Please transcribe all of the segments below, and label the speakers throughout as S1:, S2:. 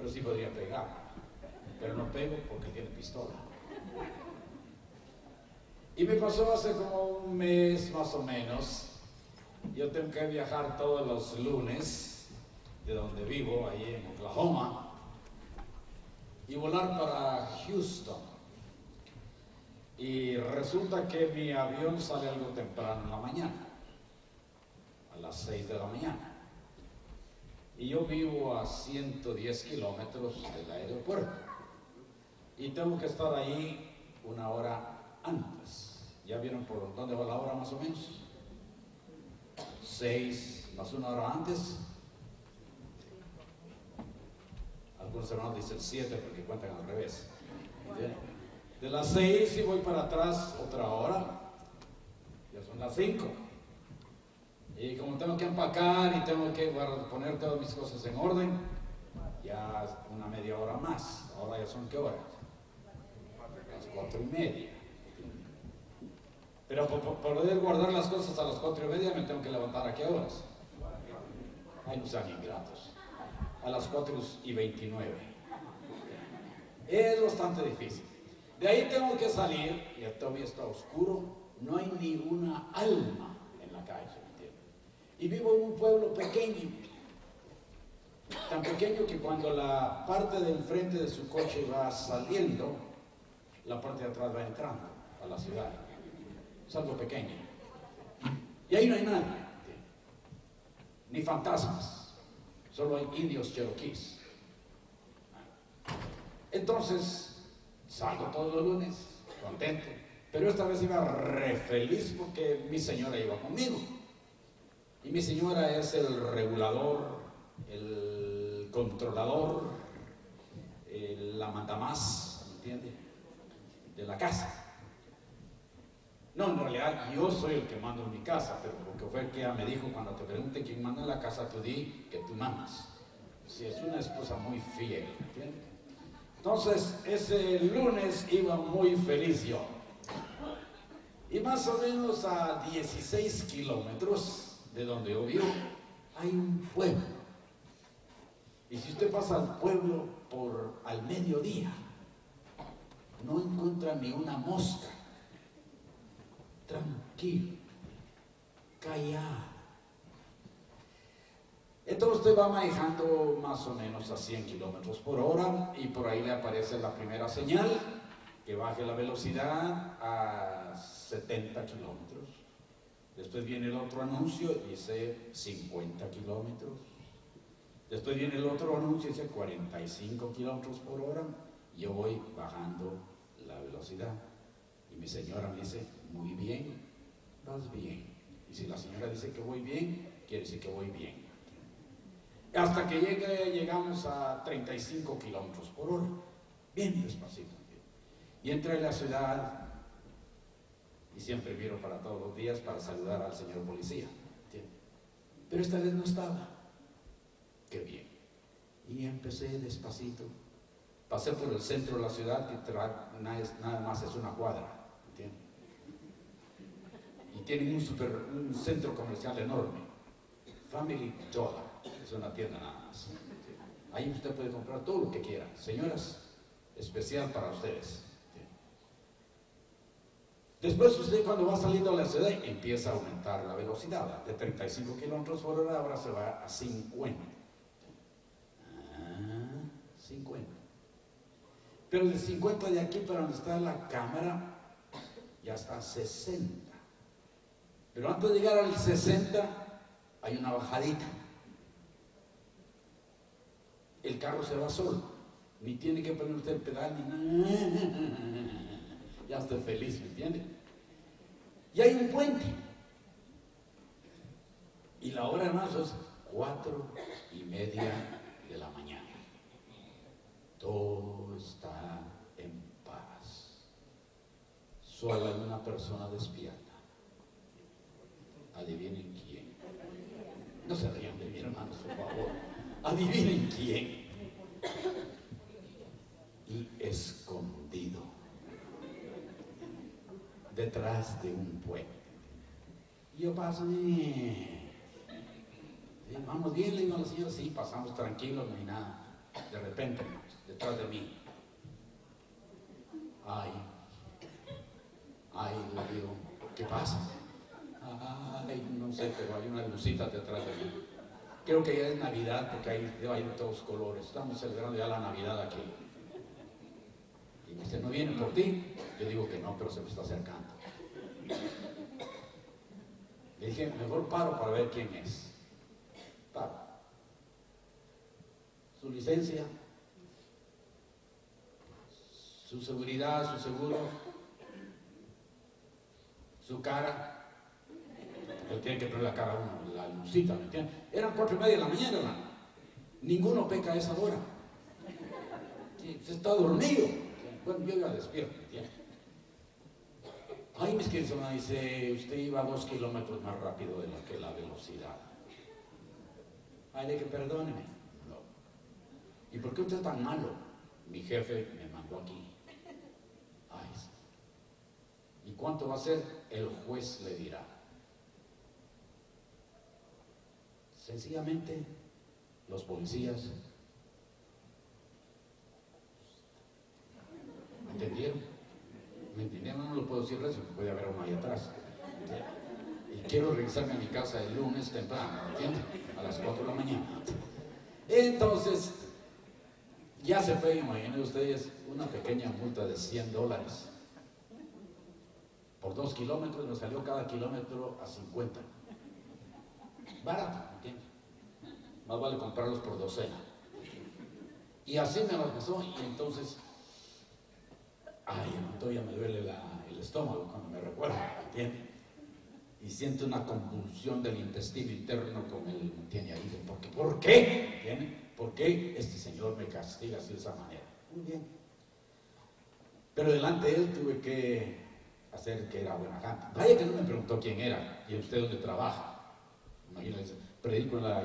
S1: pero sí podría pegar, pero no pego porque tiene pistola. Y me pasó hace como un mes más o menos. Yo tengo que viajar todos los lunes de donde vivo, ahí en Oklahoma, y volar para Houston. Y resulta que mi avión sale algo temprano en la mañana, a las 6 de la mañana. Y yo vivo a 110 kilómetros del aeropuerto. Y tengo que estar ahí una hora antes. ¿Ya vieron por dónde va la hora más o menos? 6 más una hora antes. Algunos hermanos dicen 7 porque cuentan al revés. ¿Bien? De las 6 y voy para atrás otra hora, ya son las 5. Y como tengo que empacar y tengo que poner todas mis cosas en orden, ya una media hora más. Ahora ya son ¿qué horas? Las 4:30. Pero por poder guardar las cosas a las 4:30 me tengo que levantar ¿a qué horas? Ay, no sean ingratos. A las 4:29. Es bastante difícil. De ahí tengo que salir, y todavía está oscuro, no hay ninguna alma en la calle, ¿me entiendes? Y vivo en un pueblo pequeño, tan pequeño que cuando la parte del frente de su coche va saliendo, la parte de atrás va entrando a la ciudad. Es algo pequeño. Y ahí no hay nadie, ni fantasmas, solo hay indios cheroquíes. Entonces, salgo todos los lunes, contento, pero esta vez iba re feliz porque mi señora iba conmigo. Y mi señora es el regulador, el controlador, la mandamás, ¿me entiende? De la casa. No, en realidad yo soy el que mando en mi casa, pero porque fue el que ella me dijo, cuando te pregunten quién manda en la casa, tú di que tú mandas. Si es una esposa muy fiel, ¿me entiendes? Entonces, ese lunes iba muy feliz yo. Y más o menos a 16 kilómetros de donde yo vivo, hay un pueblo. Y si usted pasa al pueblo al mediodía, no encuentra ni una mosca. Tranquilo, callado. Entonces usted va manejando más o menos a 100 kilómetros por hora y por ahí le aparece la primera señal que baje la velocidad a 70 kilómetros. Después viene el otro anuncio y dice 50 kilómetros. Después viene el otro anuncio y dice 45 kilómetros por hora. Yo voy bajando la velocidad y mi señora me dice, muy bien, vas bien. Y si la señora dice que voy bien, quiere decir que voy bien. Hasta que llegamos a 35 kilómetros por hora, bien despacito. Y entré en la ciudad y siempre miro para todos los días para saludar al señor policía. ¿Entiendes? Pero esta vez no estaba. Qué bien. Y empecé despacito. Pasé por el centro de la ciudad, que nada más es una cuadra. ¿Entiendes? Y tienen un centro comercial enorme. Family Dollar. Es una tienda nada más. Ahí usted puede comprar todo lo que quiera. Señoras, especial para ustedes. Después usted cuando va saliendo de la ciudad empieza a aumentar la velocidad. De 35 kilómetros por hora ahora se va a 50. 50. Pero de 50 de aquí para donde está la cámara ya está a 60. Pero antes de llegar al 60 hay una bajadita. El carro se va solo, ni tiene que poner usted el pedal ni nada. Ya estoy feliz, ¿me entiende? Y hay un puente. Y la hora más es 4:30 de la mañana. Todo está en paz. Solo hay una persona despierta. Adivinen quién. No se rían de mi hermano, por favor. Adivinen quién. Y escondido detrás de un puente. Y yo paso, vamos bien, le digo a la señora, sí, pasamos tranquilos, no hay nada. De repente repente, detrás de mí. Ay, le digo, ¿qué pasa? Ay, no sé, pero hay una lucita detrás de mí. Creo que ya es Navidad, porque hay de todos colores. Estamos celebrando ya la Navidad aquí. Y me dice, ¿no viene por ti? Yo digo que no, pero se me está acercando. Le dije, mejor paro para ver quién es. Paro. Su licencia, su seguridad, su seguro, su cara. Él tiene que poner la cara a uno, la lucita, ¿me entiendes? Eran 4:30 de la mañana, hermano. Ninguno peca a esa hora. Se está dormido. Bueno, yo iba despierto, ¿me entiendes? Ay, mis queridos hermanos, dice, usted iba 2 kilómetros más rápido de lo que la velocidad. Ay, de que perdóneme. No. ¿Y por qué usted es tan malo? Mi jefe me mandó aquí. Ay, ¿y cuánto va a ser? El juez le dirá. Sencillamente, los policías, ¿me entendieron? ¿Me entendieron? No lo puedo decir eso, puede haber uno ahí atrás. Y quiero regresarme a mi casa el lunes temprano, ¿me entienden? A las 4 de la mañana. Entonces, ya se fue, imaginen ustedes, una pequeña multa de $100. Por 2 kilómetros, me salió cada kilómetro a 50. Barato, ¿me entiendes? Más vale comprarlos por docena. Y así me lo pasó, y entonces, ay, todavía me duele el estómago cuando me recuerdo, ¿me entiendes? Y siento una convulsión del intestino interno con él, ¿me entiende? Ahí, ¿por qué? ¿Me entiende? ¿Por qué este Señor me castiga así de esa manera? Muy bien. Pero delante de él tuve que hacer que era buena gente. Vaya que no me preguntó quién era y usted dónde trabaja. Imagínense, predico en la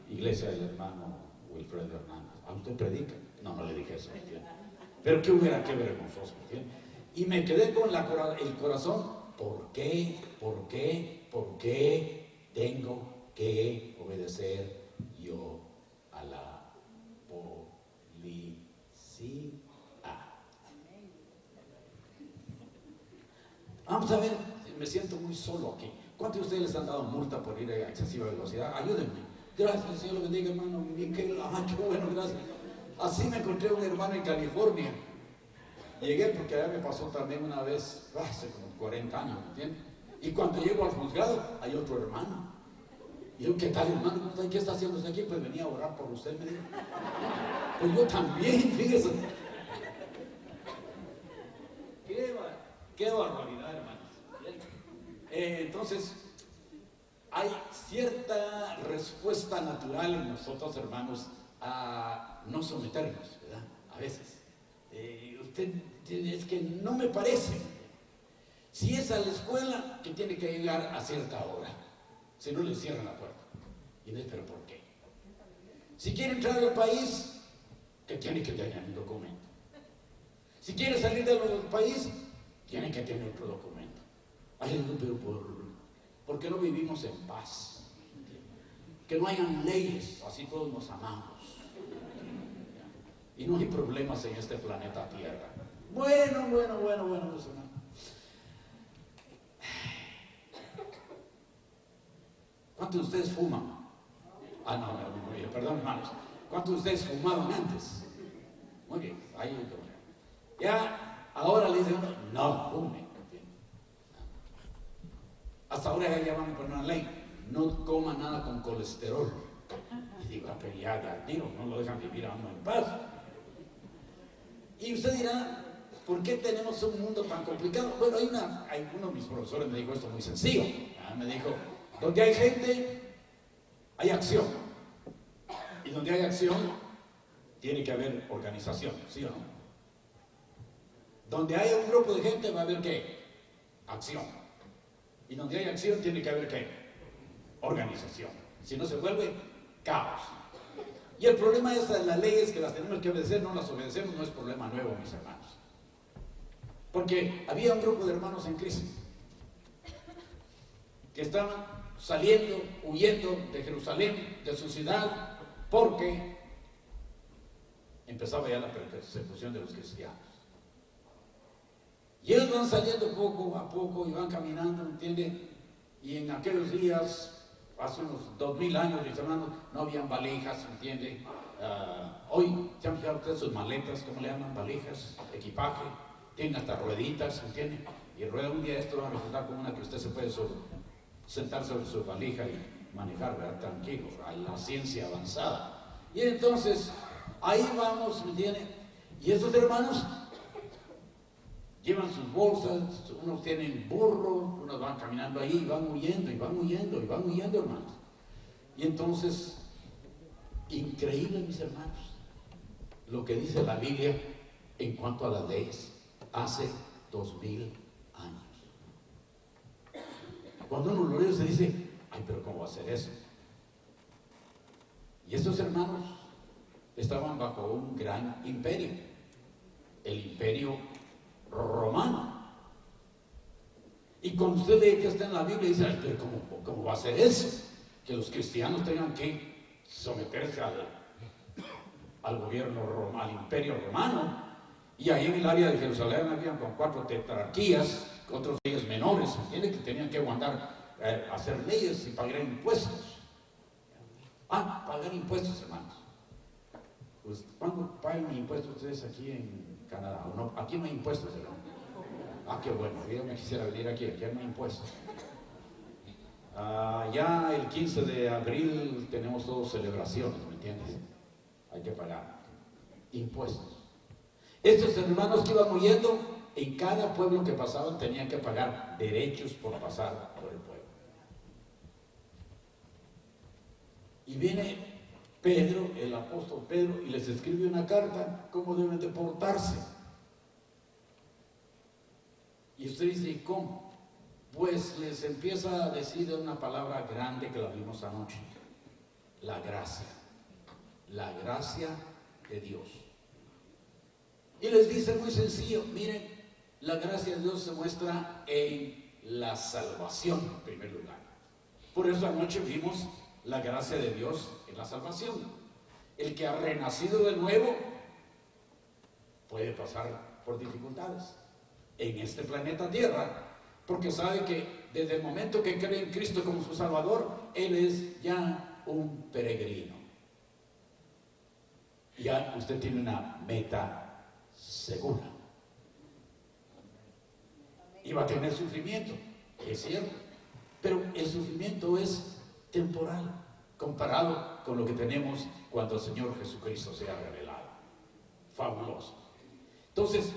S1: iglesia del hermano Wilfredo Hernández. ¿A usted predica? No, no le dije eso, ¿me entiende? Pero qué vergonzoso, ¿me entiende? Y me quedé con el corazón. ¿Por qué tengo que obedecer yo a la policía? Vamos a ver, me siento muy solo aquí. ¿Cuántos de ustedes les han dado multa por ir a excesiva velocidad? Ayúdenme. Gracias, Señor lo bendiga, hermano Miquel. Qué bueno, gracias. Así me encontré un hermano en California. Llegué porque allá me pasó también una vez, hace como 40 años, ¿me entiendes? Y cuando llego al juzgado, hay otro hermano. Y yo, ¿qué tal, hermano? ¿Qué está haciendo usted aquí? Pues venía a orar por usted, me dijo. Pues yo también, fíjese. Qué barbaridad, hermanos. Entonces, hay cierta respuesta natural en nosotros, hermanos, a no someternos, ¿verdad? A veces. Usted, es que no me parece. Si es a la escuela, que tiene que llegar a cierta hora, si no le cierran la puerta. Y no, ¿pero por qué? Si quiere entrar al país, que tiene que tener un documento. Si quiere salir del país, tiene que tener otro documento. Ay, pero ¿por qué no vivimos en paz? Que no hayan leyes, así todos nos amamos. Y no hay problemas en este planeta Tierra. Bueno, pues, hermano. ¿Cuántos de ustedes fuman? Muy bien, perdón, hermanos. ¿Cuántos de ustedes fumaban antes? Muy bien, ahí ya, ahora le dicen, no fumen. Hasta ahora ya van a poner una ley, no coma nada con colesterol. Y digo, pero ya digo, no lo dejan vivir a uno en paz. Y usted dirá, ¿por qué tenemos un mundo tan complicado? Bueno, uno de mis profesores me dijo esto muy sencillo. Me dijo, donde hay gente, hay acción. Y donde hay acción, tiene que haber organización, ¿sí o no? Donde haya un grupo de gente, va a haber ¿qué? Acción. Y donde hay acción, tiene que haber ¿qué? Organización. Si no se vuelve caos. Y el problema es las leyes que las tenemos que obedecer, no las obedecemos, no es problema nuevo, mis hermanos. Porque había un grupo de hermanos en crisis que estaban saliendo, huyendo de Jerusalén, de su ciudad, porque empezaba ya la persecución de los cristianos. Y ellos van saliendo poco a poco y van caminando, ¿entiende? Y en aquellos días, hace unos 2000 años, mis hermanos, no habían valijas, ¿entiende? Hoy, ¿se han fijado ustedes sus maletas? ¿Cómo le llaman? Valijas, equipaje, tienen hasta rueditas, ¿entiende? Y rueda un día esto va a resultar como una que usted se puede sentar sobre su valija y manejar, ¿verdad? Tranquilo, a la ciencia avanzada. Y entonces, ahí vamos, ¿me entiende? Y estos hermanos llevan sus bolsas, unos tienen burros, unos van caminando ahí, y van huyendo, y van huyendo, y van huyendo, hermanos. Y entonces, increíble, mis hermanos, lo que dice la Biblia en cuanto a las leyes, hace 2000 años. Cuando uno lo lee se dice, ay, pero ¿cómo va a ser eso? Y estos hermanos estaban bajo un gran imperio, el imperio romano. Y cuando usted lee que está en la Biblia, dice, ay, pero ¿cómo va a ser eso? Que los cristianos tengan que someterse al gobierno al imperio romano. Y ahí en el área de Jerusalén habían con 4 tetrarquías, otros reyes menores, ¿entiende? Que tenían que mandar hacer leyes y pagar impuestos. Pagar impuestos, hermanos. Pues, ¿cuándo pagan impuestos ustedes aquí en Canadá? ¿O no? Aquí no hay impuestos, hermano. Qué bueno, yo me quisiera venir aquí no hay impuestos. Ya el 15 de abril tenemos todos celebraciones, ¿me entiendes? Hay que pagar impuestos. Estos hermanos que iban huyendo, en cada pueblo que pasaban tenían que pagar derechos por pasar por el pueblo. Y viene Pedro, el apóstol Pedro, y les escribe una carta, cómo deben de portarse. Y usted dice, ¿y cómo? Pues les empieza a decir una palabra grande que la vimos anoche: la gracia de Dios. Y les dice muy sencillo, miren, la gracia de Dios se muestra en la salvación en primer lugar. Por eso anoche vimos la gracia de Dios en la salvación. El que ha renacido de nuevo puede pasar por dificultades en este planeta Tierra, porque sabe que desde el momento que cree en Cristo como su Salvador, Él es ya un peregrino. Ya usted tiene una meta segura. Y va a tener sufrimiento, es cierto, pero el sufrimiento es temporal comparado con lo que tenemos cuando el Señor Jesucristo se ha revelado. Fabuloso. Entonces,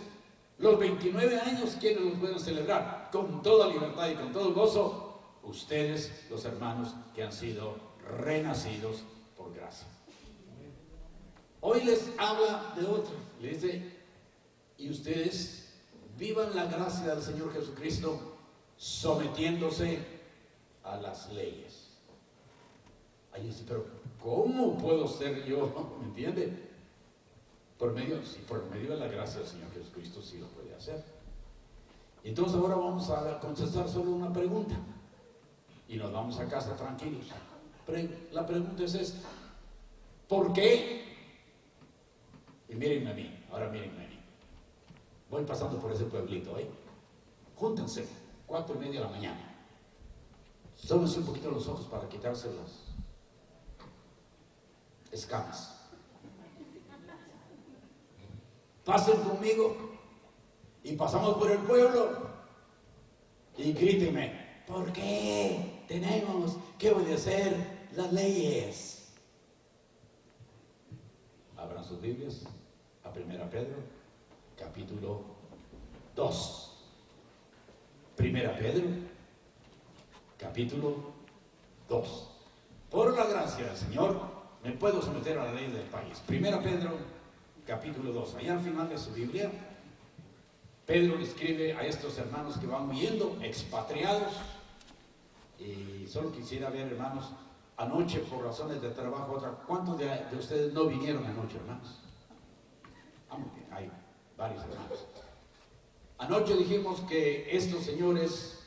S1: los 29 años, ¿quiénes los pueden celebrar? Con toda libertad y con todo gozo, ustedes, los hermanos que han sido renacidos por gracia. Hoy les habla de otro, le dice, y ustedes vivan la gracia del Señor Jesucristo sometiéndose a las leyes. Ahí dice, pero ¿cómo puedo ser yo? ¿Me entiende? Por medio de la gracia del Señor Jesucristo sí lo puede hacer. Entonces ahora vamos a contestar solo una pregunta y nos vamos a casa tranquilos. La pregunta es esta: ¿por qué? Y mírenme a mí, ahora mírenme a mí. Voy pasando por ese pueblito, júntense, 4:30 de la mañana. Sóbense un poquito los ojos para quitarse las escamas. Pasen conmigo y pasamos por el pueblo y grítenme, ¿por qué tenemos que obedecer las leyes? Abran sus Biblias a 1 Pedro, capítulo 2. 1 Pedro, capítulo 2. Por la gracia del Señor, me puedo someter a la ley del país. 1 Pedro, capítulo 2. Allá al final de su Biblia, Pedro escribe a estos hermanos que van huyendo, expatriados. Y solo quisiera ver, hermanos, anoche por razones de trabajo, ¿cuántos de ustedes no vinieron anoche, hermanos? Muy bien, hay varios hermanos. Anoche dijimos que estos señores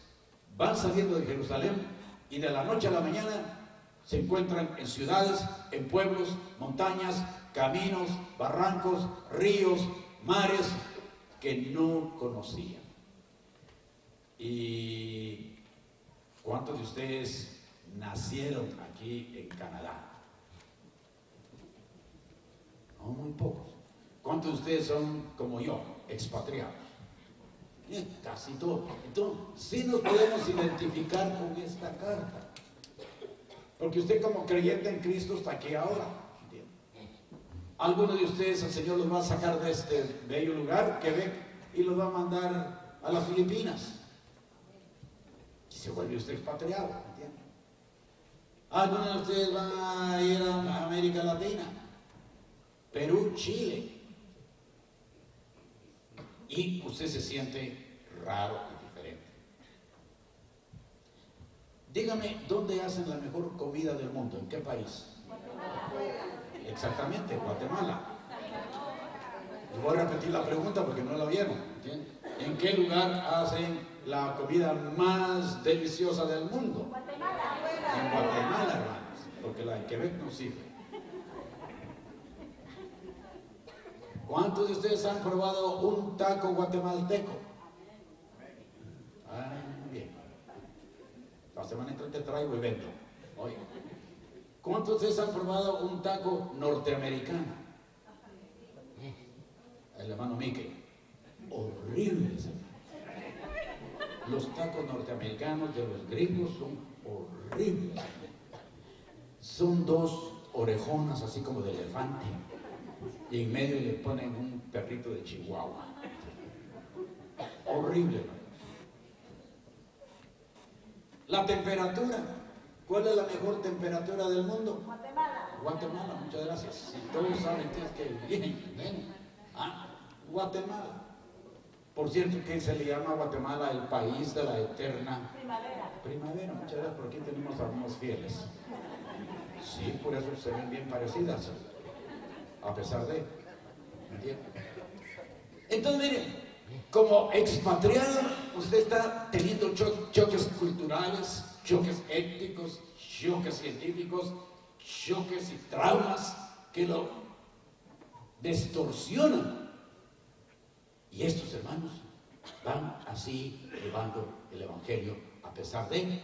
S1: van saliendo de Jerusalén y de la noche a la mañana se encuentran en ciudades, en pueblos, montañas, caminos, barrancos, ríos, mares que no conocían. ¿Y cuántos de ustedes nacieron aquí en Canadá? No, muy pocos. ¿Cuántos de ustedes son como yo, expatriados? Casi todos. Entonces, sí nos podemos identificar con esta carta. Porque usted como creyente en Cristo está aquí ahora. Algunos de ustedes el Señor los va a sacar de este bello lugar, Quebec, y los va a mandar a las Filipinas. Y se vuelve usted expatriado, ¿entiende? Algunos de ustedes van a ir a América Latina, Perú, Chile. Y usted se siente raro y diferente. Dígame, ¿dónde hacen la mejor comida del mundo? ¿En qué país? Exactamente, Guatemala. Y voy a repetir la pregunta porque no la vieron. ¿Entiendes? ¿En qué lugar hacen la comida más deliciosa del mundo? En Guatemala, hermanos, porque la de Quebec no sirve. ¿Cuántos de ustedes han probado un taco guatemalteco? Ah, bien. La semana entrante te traigo y vendo. Oye. ¿Cuántos de ustedes han probado un taco norteamericano? El hermano Mickey. Horribles. Los tacos norteamericanos de los gringos son horribles. Son dos orejonas así como de elefante. Y en medio le ponen un perrito de Chihuahua. Horrible. La temperatura. ¿Cuál es la mejor temperatura del mundo? Guatemala. Guatemala, muchas gracias. Si todos saben que bien. Guatemala. Por cierto, que se le llama a Guatemala el país de la eterna primavera. Muchas gracias, por aquí tenemos algunos fieles. Sí, por eso se ven bien parecidas. A pesar de, ¿entiende? Entonces, miren, como expatriado, usted está teniendo choques culturales, choques étnicos, choques científicos, choques y traumas que lo distorsionan. Y estos hermanos van así llevando el Evangelio a pesar de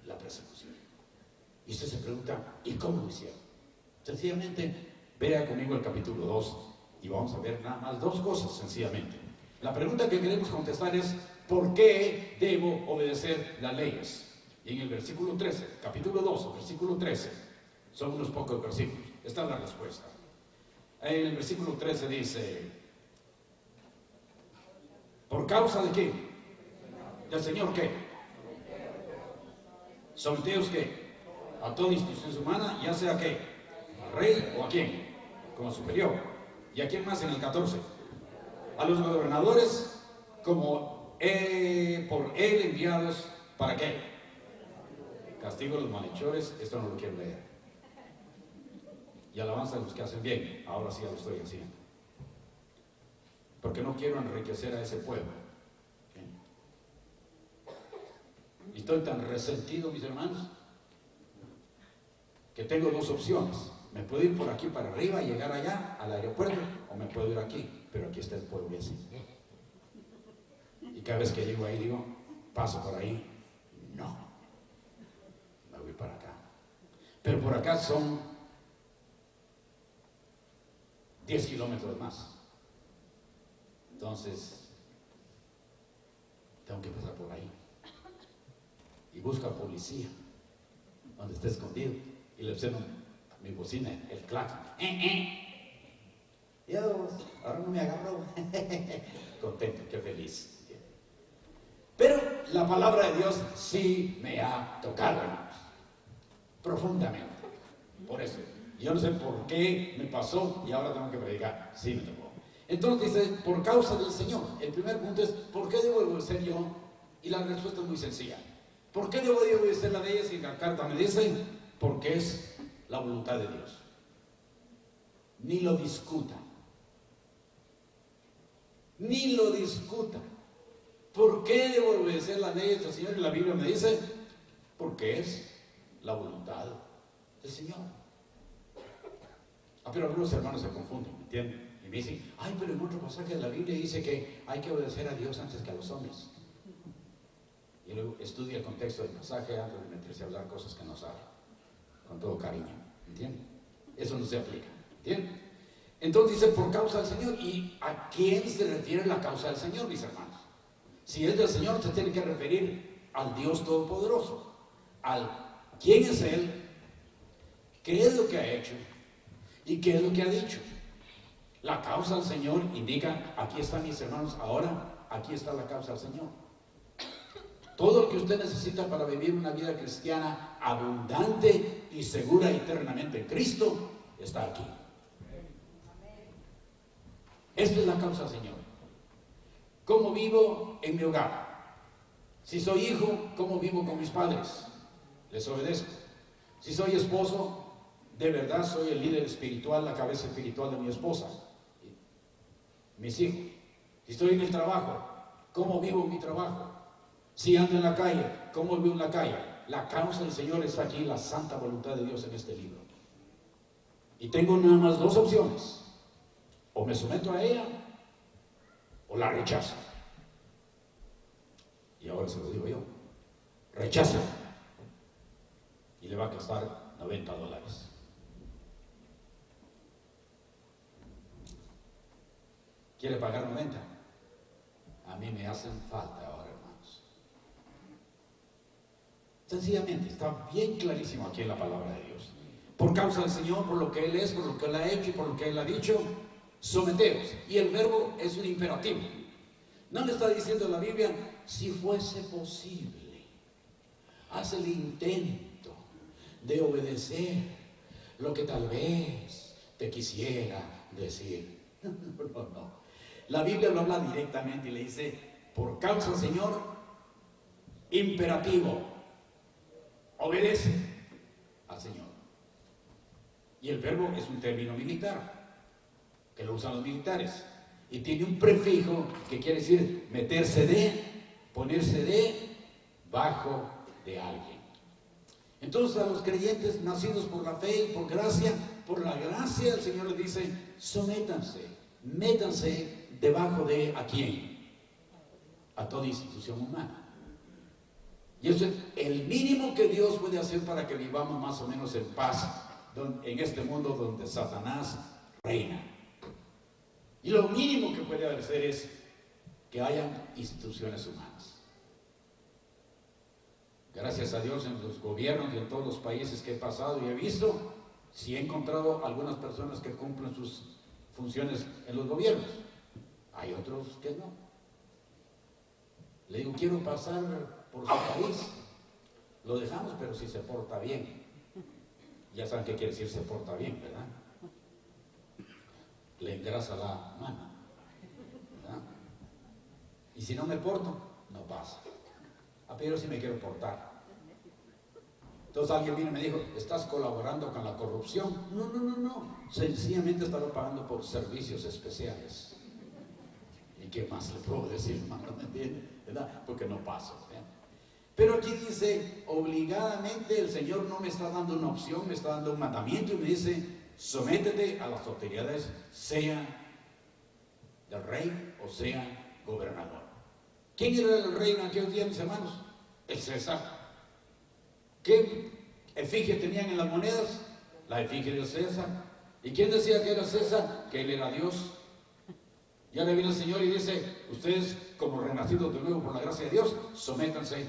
S1: la persecución. Y usted se pregunta, ¿y cómo lo hicieron? Sencillamente, vea conmigo el capítulo 2 y vamos a ver nada más dos cosas, sencillamente. La pregunta que queremos contestar es, ¿por qué debo obedecer las leyes? Y en el versículo 13, capítulo 2, versículo 13, son unos pocos versículos. Esta es la respuesta. En el versículo 13 dice, ¿por causa de qué? ¿Del Señor qué? ¿Someteos qué? A toda institución humana, ya sea qué, al rey o a quién, como superior. ¿Y a quién más en el 14? A los gobernadores como por él enviados, ¿para qué? Castigo a los malhechores, esto no lo quiero leer. Y alabanza a los que hacen bien, ahora sí ya lo estoy haciendo. Porque no quiero enriquecer a ese pueblo. Y estoy tan resentido, mis hermanos, que tengo dos opciones. Me puedo ir por aquí para arriba y llegar allá al aeropuerto, o me puedo ir aquí, pero aquí está el pueblo y así. Y cada vez que llego ahí digo, paso por ahí, no, me voy para acá. Pero por acá son 10 kilómetros más. Entonces, tengo que pasar por ahí. Y busco al policía, donde esté escondido, y le observo mi bocina, el claxon. Dios, ahora no me agarró. Contento, qué feliz. Pero la palabra de Dios sí me ha tocado, hermanos, profundamente. Por eso, yo no sé por qué me pasó y ahora tengo que predicar. Sí me tocó. Entonces dice, por causa del Señor. El primer punto es, ¿por qué debo obedecer yo? Y la respuesta es muy sencilla. ¿Por qué debo obedecer la ley? Si la carta me dice, porque es la voluntad de Dios. Ni lo discuta. Ni lo discuta. ¿Por qué debo obedecer las leyes del Señor? Y la Biblia me dice, porque es la voluntad del Señor. Pero algunos hermanos se confunden, ¿me entienden? Y me dicen, ay, pero en otro pasaje de la Biblia dice que hay que obedecer a Dios antes que a los hombres. Y luego estudia el contexto del pasaje antes de meterse a hablar cosas que no sabe, con todo cariño, ¿entienden? Eso no se aplica, ¿entienden? Entonces dice, por causa del Señor. ¿Y a quién se refiere la causa del Señor, mis hermanos? Si es del Señor, se tiene que referir al Dios Todopoderoso, al quién es Él, qué es lo que ha hecho y qué es lo que ha dicho. La causa del Señor indica, aquí están mis hermanos, ahora aquí está la causa del Señor. Todo lo que usted necesita para vivir una vida cristiana abundante y segura eternamente en Cristo está aquí. Esta es la causa del Señor. ¿Cómo vivo en mi hogar? Si soy hijo, ¿cómo vivo con mis padres? Les obedezco. Si soy esposo, de verdad soy el líder espiritual, la cabeza espiritual de mi esposa, mis hijos. Si estoy en el trabajo, ¿cómo vivo en mi trabajo? Si ando en la calle, ¿cómo vivo en la calle? La causa del Señor está aquí, la santa voluntad de Dios en este libro. Y tengo nada más dos opciones. O me someto a ella, o la rechazo. Y ahora se lo digo yo. Rechazo. Y le va a costar $90. ¿Quiere pagar 90? A mí me hacen falta ahora, hermanos. Sencillamente, está bien clarísimo aquí en la palabra de Dios. Por causa del Señor, por lo que Él es, por lo que Él ha hecho y por lo que Él ha dicho, someteos. Y el verbo es un imperativo. No le está diciendo la Biblia, si fuese posible, haz el intento de obedecer lo que tal vez te quisiera decir. No. La Biblia lo habla directamente y le dice, por causa del Señor, imperativo, obedece al Señor. Y el verbo es un término militar, que lo usan los militares, y tiene un prefijo que quiere decir meterse de, ponerse de, bajo de alguien. Entonces a los creyentes nacidos por la fe y por la gracia, el Señor les dice, sométanse, métanse debajo de ¿a quién? A toda institución humana. Y eso es el mínimo que Dios puede hacer para que vivamos más o menos en paz en este mundo donde Satanás reina. Y lo mínimo que puede hacer es que hayan instituciones humanas. Gracias a Dios, en los gobiernos y en todos los países que he pasado y he visto, sí he encontrado algunas personas que cumplen sus funciones en los gobiernos. Hay otros que no. Le digo, quiero pasar por su país. Lo dejamos, pero si se porta bien. Ya saben qué quiere decir se porta bien, ¿verdad? Le engrasa la mano, ¿verdad? Y si no me porto, no pasa. Pero si me quiero portar. Entonces alguien vino y me dijo, ¿estás colaborando con la corrupción? No. Sencillamente estaba pagando por servicios especiales. ¿Y qué más le puedo decir, hermano? ¿Me entiende? ¿Verdad? Porque no paso. Pero aquí dice, obligadamente el Señor no me está dando una opción, me está dando un mandamiento y me dice, sométete a las autoridades, sea del rey o sea gobernador. ¿Quién era el rey en aquellos días, mis hermanos? El César. ¿Qué efigie tenían en las monedas? La efigie del César. ¿Y quién decía que era César? Que él era Dios. Ya le viene el Señor y dice, ustedes como renacidos de nuevo por la gracia de Dios, sométanse,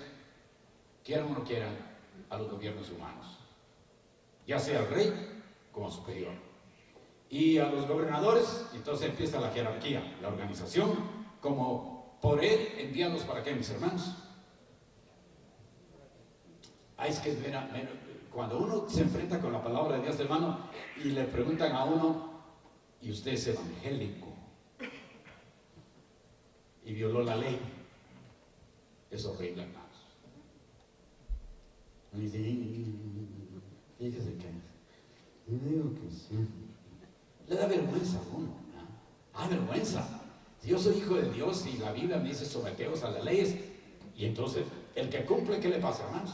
S1: quieran o no quieran, a los gobiernos humanos. Ya sea el rey como superior. Y a los gobernadores, entonces empieza la jerarquía, la organización, como por él envíalos para qué, mis hermanos. Es que cuando uno se enfrenta con la palabra de Dios, hermano, y le preguntan a uno, ¿y usted es evangélico? Y violó la ley. Es horrible, hermanos. Y dice, fíjese que yo digo que sí. Le da vergüenza a uno, ¿no? Vergüenza. Si yo soy hijo de Dios y la Biblia me dice someteos a las leyes, y entonces el que cumple, ¿qué le pasa, hermanos?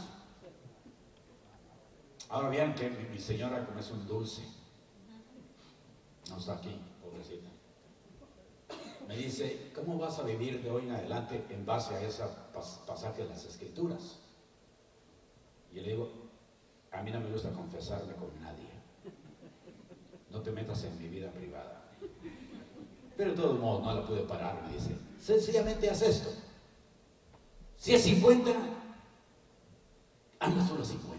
S1: Ahora vean que mi señora como es un dulce. no está aquí, pobrecita. Me dice, ¿cómo vas a vivir de hoy en adelante en base a ese pasaje de las Escrituras? Y yo le digo, a mí no me gusta confesarme con nadie. No te metas en mi vida privada. Pero de todos modos no la pude parar. Me dice, sencillamente haz esto. Si es 50, anda solo 50.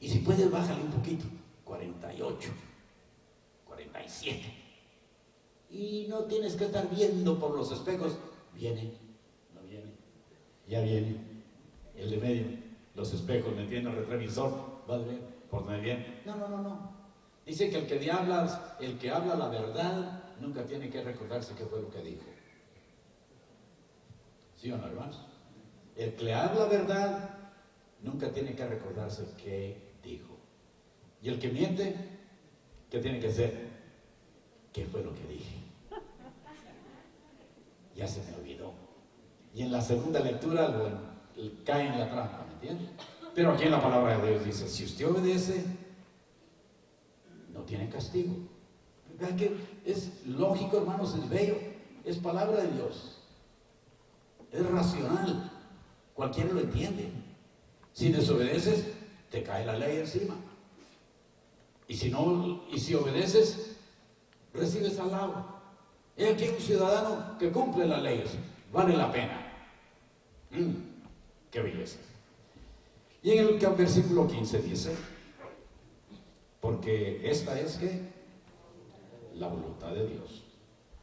S1: Y si puedes, bájale un poquito. 48, 47. Y no tienes que estar viendo por los espejos. Viene, no viene, ya viene. El de medio, los espejos, me entiende, el retrovisor, va a ver por donde viene. No. Dice que el que habla la verdad, nunca tiene que recordarse qué fue lo que dijo. ¿Sí o no, hermanos? El que habla verdad, nunca tiene que recordarse qué dijo. Y el que miente, ¿qué tiene que hacer? ¿Qué fue lo que dije? Ya se me olvidó. Y en la segunda lectura cae en la trampa, ¿me entiendes? Pero aquí en la palabra de Dios dice, si usted obedece, no tiene castigo. Vean que es lógico, hermanos, es bello, es palabra de Dios. Es racional. Cualquiera lo entiende. Si desobedeces, te cae la ley encima. Y si obedeces, recibes halago. Es aquí un ciudadano que cumple las leyes. Vale la pena. ¡Qué belleza! Y en el versículo 15 dice, porque esta es que la voluntad de Dios.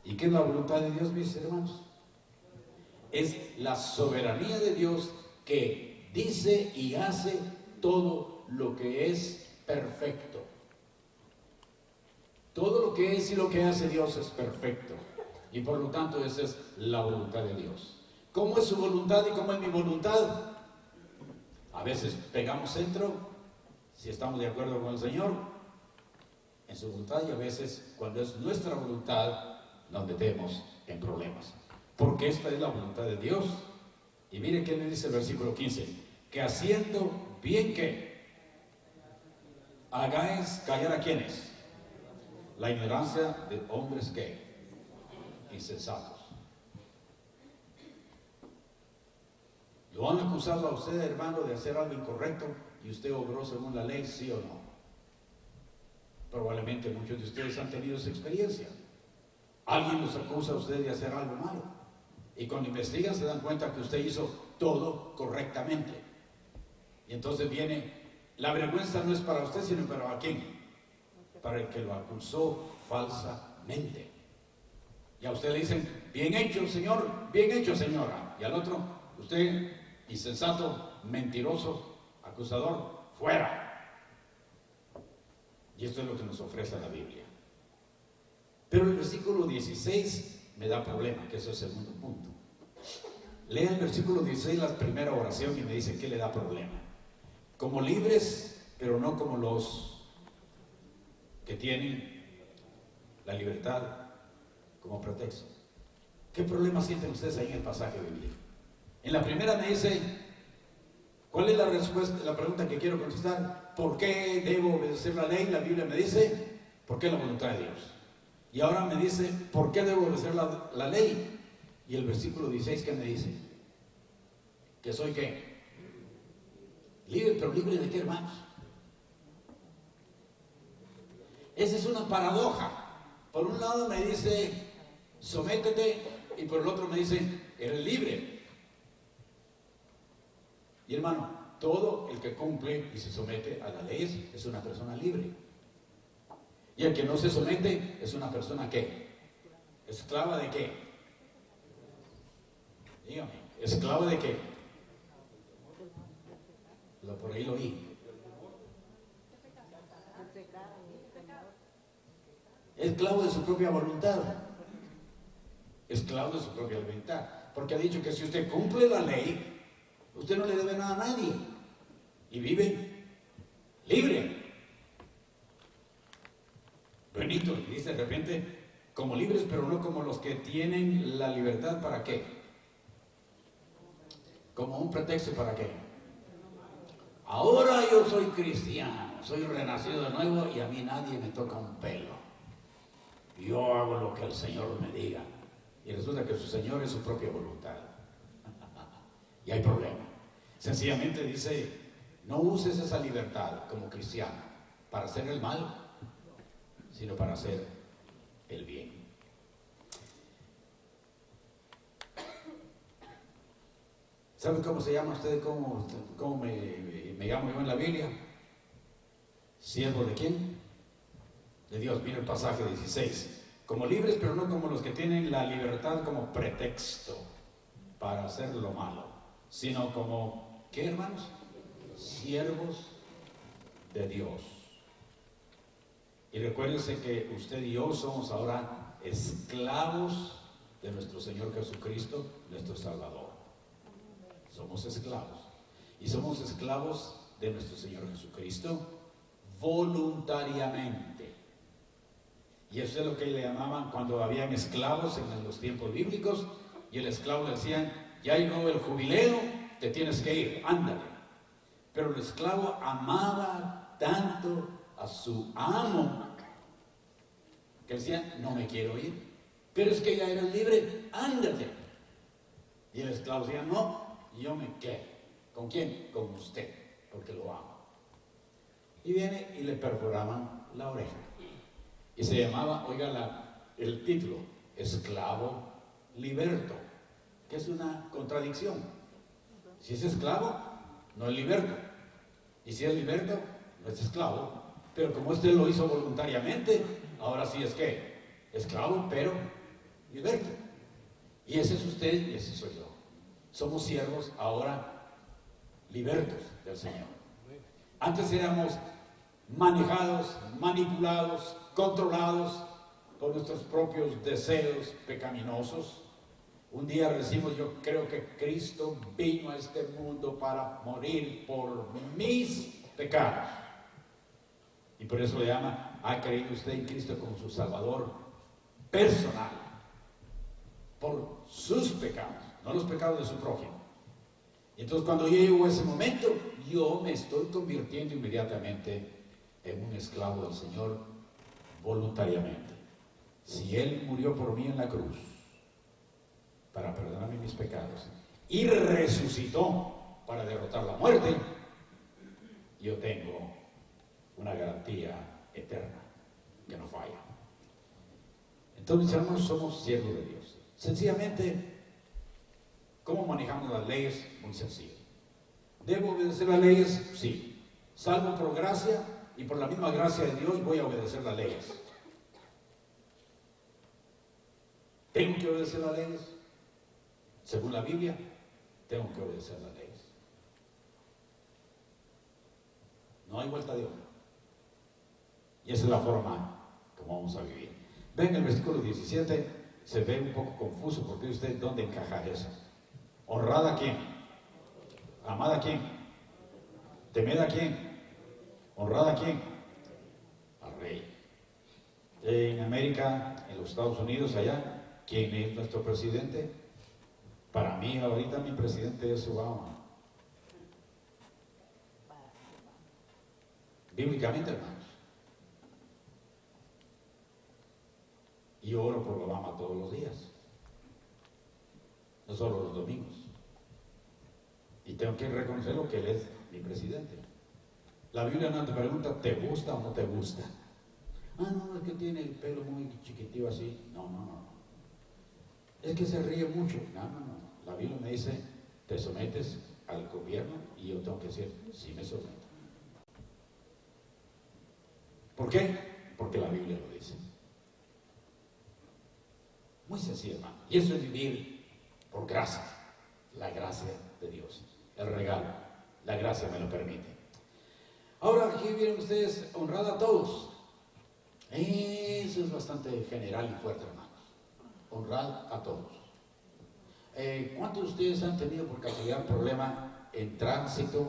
S1: ¿Y qué es la voluntad de Dios, mis hermanos? Es la soberanía de Dios que dice y hace todo lo que es perfecto. Todo lo que es y lo que hace Dios es perfecto. Y por lo tanto esa es la voluntad de Dios. ¿Cómo es su voluntad y cómo es mi voluntad? A veces pegamos centro, si estamos de acuerdo con el Señor, en su voluntad, y a veces, cuando es nuestra voluntad, nos metemos en problemas. Porque esta es la voluntad de Dios. Y mire qué le dice el versículo 15, que haciendo bien que hagáis callar a quienes, la ignorancia de hombres que insensatos. Lo han acusado a usted, hermano, de hacer algo incorrecto y usted obró según la ley, ¿sí o no? Probablemente muchos de ustedes han tenido esa experiencia. Alguien los acusa a usted de hacer algo malo y cuando investigan se dan cuenta que usted hizo todo correctamente. Y entonces viene, la vergüenza no es para usted, sino para ¿quién? Para el que lo acusó falsamente. Y a usted le dicen, bien hecho, señor, bien hecho, señora. Y al otro, usted, insensato, mentiroso, acusador, fuera. Y esto es lo que nos ofrece la Biblia. Pero el versículo 16 me da problema, que es el segundo punto. Lea el versículo 16, la primera oración, y me dice que le da problema. Como libres, pero no como los que tienen la libertad como pretexto. ¿Qué problema sienten ustedes ahí en el pasaje bíblico? En la primera me dice, ¿cuál es la respuesta, la pregunta que quiero contestar? ¿Por qué debo obedecer la ley? La Biblia me dice, ¿por qué la voluntad de Dios? Y ahora me dice, ¿por qué debo obedecer la ley? Y el versículo 16, ¿qué me dice? ¿Que soy qué? Libre, pero libre de qué, hermanos? Esa es una paradoja. Por un lado me dice, sométete, y por el otro me dice, eres libre. Y hermano, todo el que cumple y se somete a las leyes es una persona libre. Y el que no se somete es una persona ¿qué? ¿Esclava de qué? Dígame, ¿esclava de qué? Por ahí lo oí. Esclavo de su propia voluntad. Esclavo de su propia voluntad. Porque ha dicho que si usted cumple la ley, usted no le debe nada a nadie. Y vive libre. Benito le dice de repente, como libres, pero no como los que tienen la libertad, ¿para qué? Como un pretexto, ¿para qué? Ahora yo soy cristiano, soy renacido de nuevo y a mí nadie me toca un pelo. yo hago lo que el Señor me diga. Y resulta que su Señor es su propia voluntad. Y hay problema. Sencillamente dice, no uses esa libertad como cristiano para hacer el mal, sino para hacer el bien. ¿Sabe cómo se llama usted? ¿Cómo me llamo yo en la Biblia? ¿Siervo de quién? De Dios. Mira el pasaje 16. Como libres, pero no como los que tienen la libertad como pretexto para hacer lo malo, sino como, ¿qué, hermanos? Siervos de Dios. Y recuérdense que usted y yo somos ahora esclavos de nuestro Señor Jesucristo, nuestro Salvador. Somos esclavos. Y somos esclavos de nuestro Señor Jesucristo voluntariamente. Y eso es lo que le llamaban cuando habían esclavos en los tiempos bíblicos, y el esclavo le decían, ya llegó el jubileo, te tienes que ir, ándale. Pero el esclavo amaba tanto a su amo que decía, no me quiero ir, pero es que ya eres libre, ándate. Y el esclavo decía, no, yo me quedo. ¿Con quién? Con usted, porque lo amo. Y viene y le perforaban la oreja. Y se llamaba, oiga el título, esclavo liberto, que es una contradicción. Si es esclavo, no es liberto. Y si es liberto, no es esclavo. Pero como usted lo hizo voluntariamente, ahora sí es que esclavo, pero liberto. Y ese es usted y ese soy yo. Somos siervos ahora libertos del Señor. Antes éramos manejados, manipulados, controlados por nuestros propios deseos pecaminosos. Un día decimos, yo creo que Cristo vino a este mundo para morir por mis pecados. Y por eso le llama, ha creído usted en Cristo como su Salvador personal, por sus pecados, no los pecados de su prójimo. Y entonces cuando llegó ese momento, yo me estoy convirtiendo inmediatamente en un esclavo del Señor voluntariamente. Si Él murió por mí en la cruz para perdonarme mis pecados y resucitó para derrotar la muerte, yo tengo una garantía eterna que no falla. Entonces, hermanos, somos siervos de Dios. Sencillamente, ¿cómo manejamos las leyes? Muy sencillo. ¿Debo obedecer las leyes? Sí. Salvo por gracia, y por la misma gracia de Dios voy a obedecer las leyes. ¿Tengo que obedecer las leyes? Según la Biblia, tengo que obedecer las leyes. No hay vuelta de hoja. Y esa es la forma como vamos a vivir. Ven el versículo 17, se ve un poco confuso porque usted dónde encaja eso. ¿Honrada a quién? ¿Amada a quién? ¿Temeda a quién? ¿Honrada a quién? Al rey. En América, en los Estados Unidos, allá, ¿quién es nuestro presidente? Para mí, ahorita mi presidente es Obama. Bíblicamente, hermanos. Y yo oro por Obama todos los días, no solo los domingos. Y tengo que reconocerlo que él es mi presidente. La Biblia no te pregunta, ¿te gusta o no te gusta? Ah, no, es que tiene el pelo muy chiquitito así. No, no, no. Es que se ríe mucho. No, no, no. La Biblia me dice, te sometes al gobierno y yo tengo que decir, sí me someto. ¿Por qué? Porque la Biblia lo dice. Muy sencillo, hermano. Y eso es vivir por gracia. La gracia de Dios. El regalo. La gracia me lo permite. Ahora aquí vienen ustedes, honrad a todos. Eso es bastante general y fuerte, hermanos. Honrad a todos. ¿Cuántos de ustedes han tenido por casualidad problema en tránsito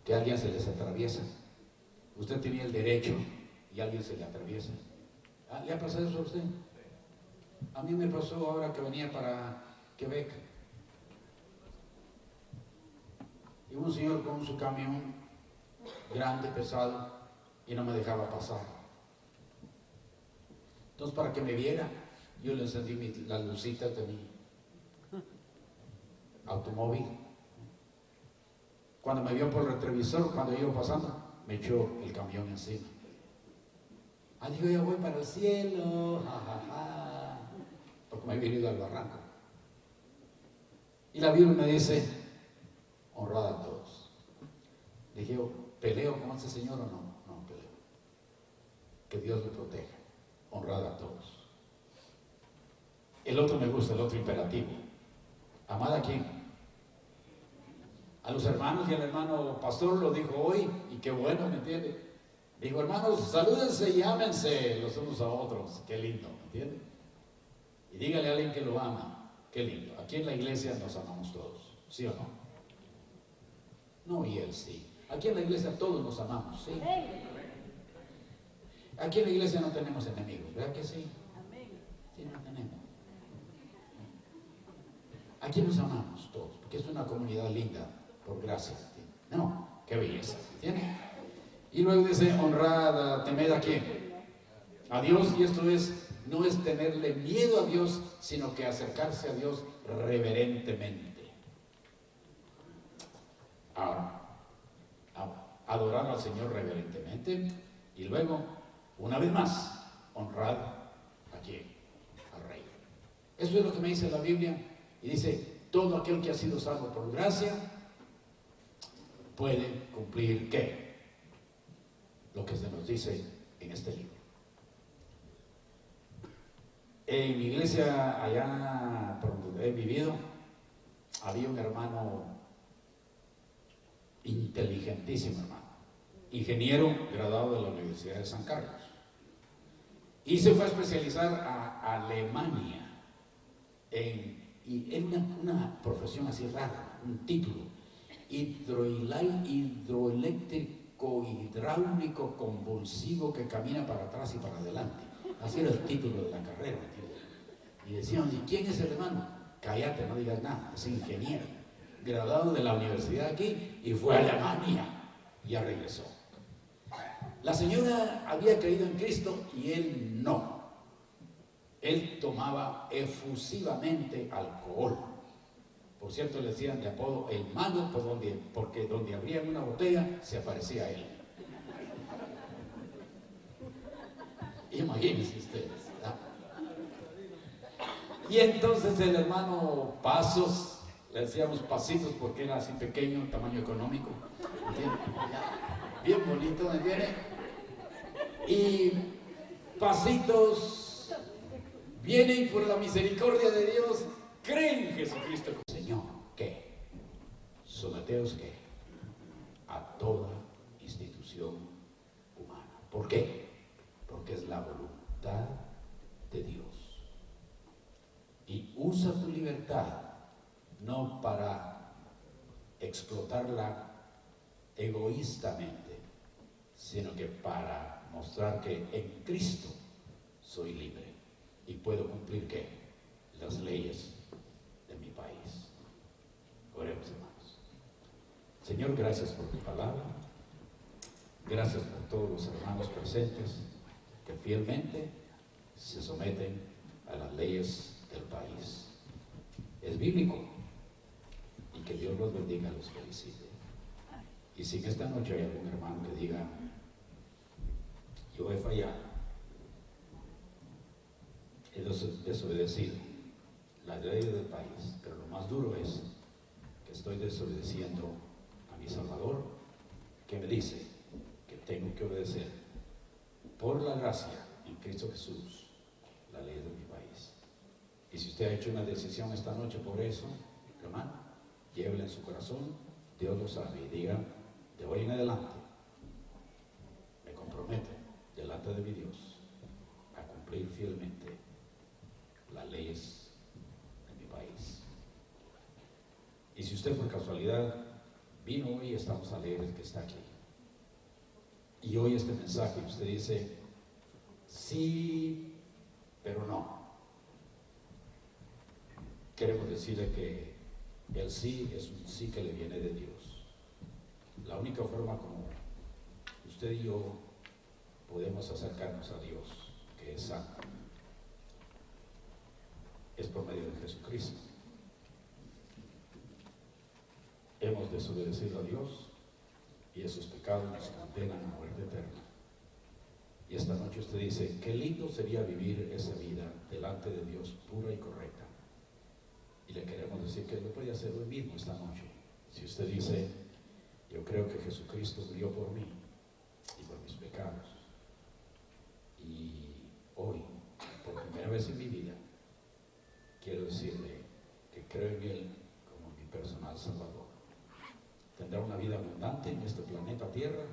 S1: que alguien se les atraviesa? Usted tenía el derecho y alguien se le atraviesa. ¿Le ha pasado eso a usted? A mí me pasó ahora que venía para Quebec. Y un señor con su camión grande, pesado, y no me dejaba pasar. Entonces, para que me viera, yo le encendí las lucitas de mi automóvil. Cuando me vio por el retrovisor, cuando iba pasando, me echó el camión encima. Dijo, yo voy para el cielo, jajaja, porque me he venido al barranco. Y la Biblia me dice, honrad a todos. Dije, ¿peleo con ese señor o no? No peleo. Que Dios lo proteja. Honrad a todos. El otro me gusta, el otro imperativo. ¿Amad a quién? A los hermanos, y el hermano pastor lo dijo hoy, y qué bueno, ¿me entiende? Dijo, hermanos, salúdense y ámense los unos a otros. Qué lindo, ¿me entiende? Y dígale a alguien que lo ama. Qué lindo. Aquí en la iglesia nos amamos todos, ¿sí o no? No, y él sí. Aquí en la iglesia todos nos amamos, ¿sí? Aquí en la iglesia no tenemos enemigos, ¿verdad que sí? Sí, no tenemos. Aquí nos amamos todos, porque es una comunidad linda, por gracia. No, qué belleza, ¿entiendes? Y luego dice, honrad, temed a quién? A Dios, y esto no es tenerle miedo a Dios, sino que acercarse a Dios reverentemente. Ahora, adorar al Señor reverentemente, y luego, una vez más, honrad a quién? Al Rey. Eso es lo que me dice la Biblia, y dice, todo aquel que ha sido salvo por gracia, puede cumplir ¿qué? Lo que se nos dice en este libro. En mi iglesia, allá por donde he vivido, había un hermano inteligentísimo, hermano, ingeniero graduado de la Universidad de San Carlos, y se fue a especializar a Alemania en una profesión así rara, un título, hidroeléctrico hidráulico convulsivo que camina para atrás y para adelante. Así era el título de la carrera. Y decían, ¿y quién es el hermano? Cállate, no digas nada, es ingeniero, graduado de la universidad aquí, y fue a Alemania, y ya regresó. La señora había creído en Cristo y él no. Él tomaba efusivamente alcohol. Por cierto, le decían de apodo el mago, porque donde abría una botella se aparecía él. Imagínense ustedes, ¿verdad? Y entonces el hermano Pasos, le decíamos Pasitos porque era así pequeño, tamaño económico, ¿entiendes? Bien bonito, ¿me entiendes? Y Pasitos vienen por la misericordia de Dios, creen en Jesucristo. Señor, ¿qué? Someteos, ¿qué? A toda institución humana. ¿Por qué? Porque es la voluntad de Dios. Y usa tu libertad no para explotarla egoístamente, sino que para mostrar que en Cristo soy libre y puedo cumplir ¿qué? Las leyes de mi país. Oremos, hermanos. Señor, gracias por tu palabra. Gracias por todos los hermanos presentes que fielmente se someten a las leyes del país. Es bíblico, y que Dios los bendiga, los felicite. Y si en esta noche hay algún hermano que diga, yo he fallado, he desobedecido las leyes del país, pero lo más duro es que estoy desobedeciendo a mi Salvador, que me dice que tengo que obedecer por la gracia en Cristo Jesús la ley de mi país. Y si usted ha hecho una decisión esta noche por eso, hermano, llévela en su corazón, Dios lo sabe, y diga, de hoy en adelante me comprometo delante de mi Dios a cumplir fielmente las leyes de mi país. Y si usted por casualidad vino hoy, estamos alegres que está aquí, y hoy este mensaje usted dice, sí, pero no. Queremos decirle que el sí es un sí que le viene de Dios. La única forma como usted y yo podemos acercarnos a Dios, que es santo, es por medio de Jesucristo. Hemos desobedecido a Dios y esos pecados nos condenan a muerte eterna. Y esta noche usted dice, qué lindo sería vivir esa vida delante de Dios pura y correcta. Y le queremos decir que lo puede hacer hoy mismo, esta noche. Si usted dice, yo creo que Jesucristo murió por mí y por mis pecados, y hoy, por primera vez en mi vida, quiero decirle que creo en Él como mi personal Salvador. Tendrá una vida abundante en este planeta Tierra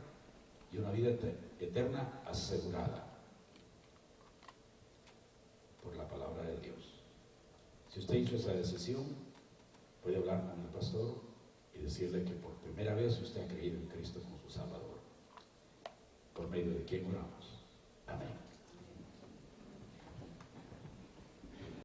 S1: y una vida eterna asegurada por la palabra de Dios. Si usted hizo esa decisión, puede hablar con el pastor y decirle que por primera vez usted ha creído en Cristo como su Salvador, por medio de quien oramos. Amén.